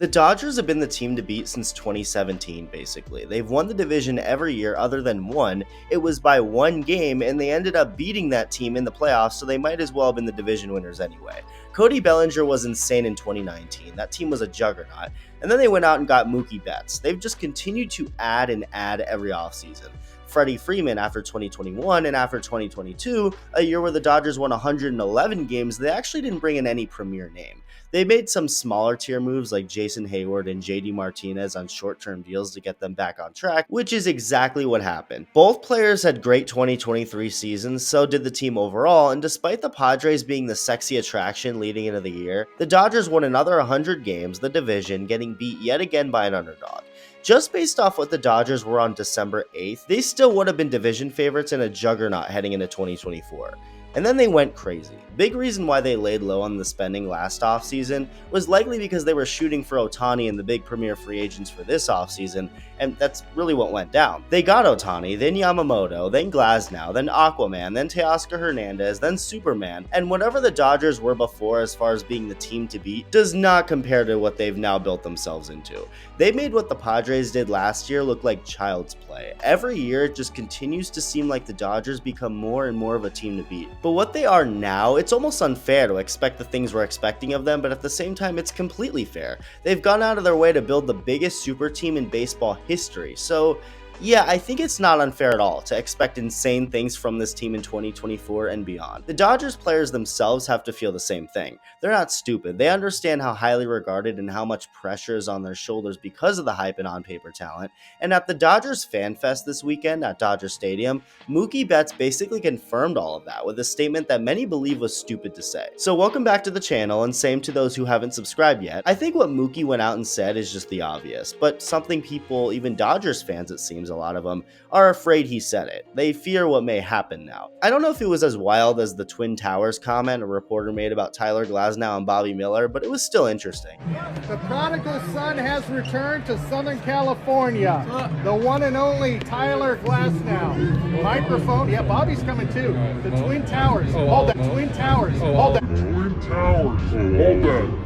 The Dodgers have been the team to beat since 2017, basically. They've won the division every year other than one. It was by one game, and they ended up beating that team in the playoffs, so they might as well have been the division winners anyway. Cody Bellinger was insane in 2019. That team was a juggernaut. And then they went out and got Mookie Betts. They've just continued to add and add every offseason. Freddie Freeman after 2021 and after 2022, a year where the Dodgers won 111 games, they actually didn't bring in any premier name. They made some smaller tier moves like Jason Hayward and JD Martinez on short-term deals to get them back on track, which is exactly what happened. Both players had great 2023 seasons, so did the team overall, and despite the Padres being the sexy attraction leading into the year, the Dodgers won another 100 games, the division, getting beat yet again by an underdog. Just based off what the Dodgers were on December 8th, they still would have been division favorites and a juggernaut heading into 2024. And then they went crazy. Big reason why they laid low on the spending last offseason was likely because they were shooting for Ohtani and the big premier free agents for this offseason, and that's really what went down. They got Ohtani, then Yamamoto, then Glasnow, then Aquaman, then Teoscar Hernandez, then Superman, and whatever the Dodgers were before as far as being the team to beat does not compare to what they've now built themselves into. They made what the Padres did last year look like child's play. Every year it just continues to seem like the Dodgers become more and more of a team to beat. But what they are now, it's almost unfair to expect the things we're expecting of them, but at the same time, it's completely fair. They've gone out of their way to build the biggest super team in baseball history, so yeah, I think it's not unfair at all to expect insane things from this team in 2024 and beyond. The Dodgers players themselves have to feel the same thing. They're not stupid. They understand how highly regarded and how much pressure is on their shoulders because of the hype and on-paper talent. And at the Dodgers Fan Fest this weekend at Dodger Stadium, Mookie Betts basically confirmed all of that with a statement that many believe was stupid to say. So welcome back to the channel, and same to those who haven't subscribed yet. I think what Mookie went out and said is just the obvious, but something people, even Dodgers fans it seems, a lot of them, are afraid he said it. They fear what may happen now. I don't know if it was as wild as the Twin Towers comment a reporter made about Tyler Glasnow and Bobby Miller, but it was still interesting. The prodigal son has returned to Southern California. The one and only Tyler Glasnow. Microphone. Yeah, Bobby's coming too. The Twin Towers. Hold that. Twin Towers. Hold that. Twin Towers. Hold that.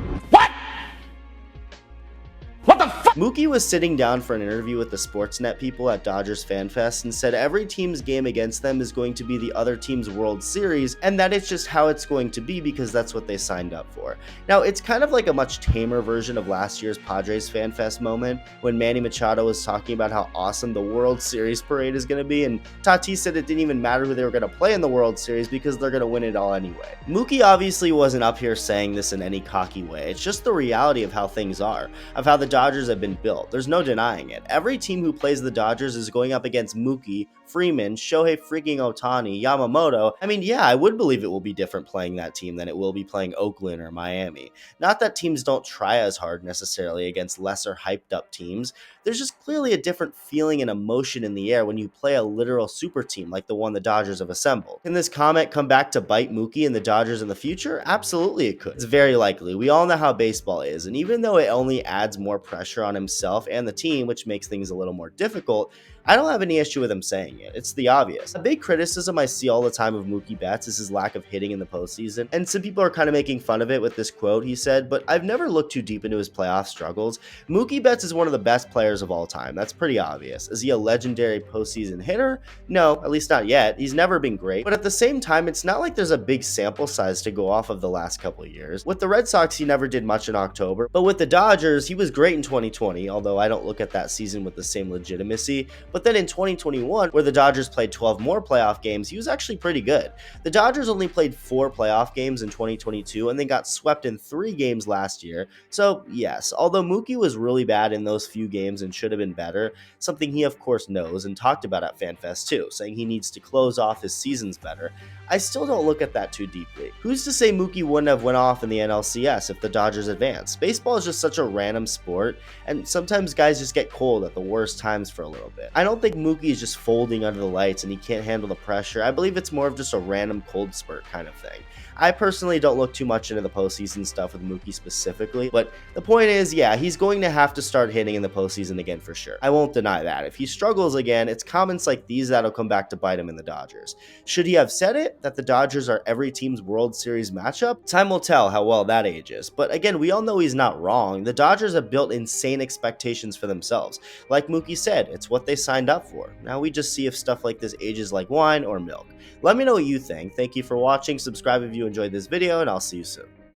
Mookie was sitting down for an interview with the Sportsnet people at Dodgers Fan Fest and said every team's game against them is going to be the other team's World Series, and that it's just how it's going to be because that's what they signed up for. Now, it's kind of like a much tamer version of last year's Padres Fan Fest moment when Manny Machado was talking about how awesome the World Series parade is going to be, and Tatis said it didn't even matter who they were going to play in the World Series because they're going to win it all anyway. Mookie obviously wasn't up here saying this in any cocky way. It's just the reality of how things are, of how the Dodgers have been built. There's no denying it. Every team who plays the Dodgers is going up against Mookie, Freeman, Shohei freaking Ohtani, Yamamoto. I mean, yeah, I would believe it will be different playing that team than it will be playing Oakland or Miami. Not that teams don't try as hard necessarily against lesser hyped up teams. There's just clearly a different feeling and emotion in the air when you play a literal super team like the one the Dodgers have assembled. Can this comment come back to bite Mookie and the Dodgers in the future? Absolutely it could. It's very likely. We all know how baseball is, and even though it only adds more pressure on himself and the team, which makes things a little more difficult, I don't have any issue with him saying it. It's the obvious. A big criticism I see all the time of Mookie Betts is his lack of hitting in the postseason, and some people are kind of making fun of it with this quote he said, but I've never looked too deep into his playoff struggles. Mookie Betts is one of the best players of all time. That's pretty obvious. Is he a legendary postseason hitter? No, at least not yet. He's never been great, but at the same time, it's not like there's a big sample size to go off of the last couple of years. With the Red Sox, he never did much in October, but with the Dodgers, he was great in 2020, although I don't look at that season with the same legitimacy. But then in 2021, where the Dodgers played 12 more playoff games, he was actually pretty good. The Dodgers only played 4 playoff games in 2022, and they got swept in 3 games last year. So yes, although Mookie was really bad in those few games and should have been better, something he of course knows and talked about at FanFest too, saying he needs to close off his seasons better, I still don't look at that too deeply. Who's to say Mookie wouldn't have went off in the NLCS if the Dodgers advanced? Baseball is just such a random sport, and sometimes guys just get cold at the worst times for a little bit. I don't think Mookie is just folding under the lights and he can't handle the pressure. I believe it's more of just a random cold spurt kind of thing. I personally don't look too much into the postseason stuff with Mookie specifically, but the point is, yeah, he's going to have to start hitting in the postseason again for sure. I won't deny that. If he struggles again, it's comments like these that'll come back to bite him in the Dodgers. Should he have said it, that the Dodgers are every team's World Series matchup? Time will tell how well that ages. But again, we all know he's not wrong. The Dodgers have built insane expectations for themselves. Like Mookie said, it's what they signed up for. Now we just see if stuff like this ages like wine or milk. Let me know what you think. Thank you for watching. Subscribe if you enjoyed this video, and I'll see you soon.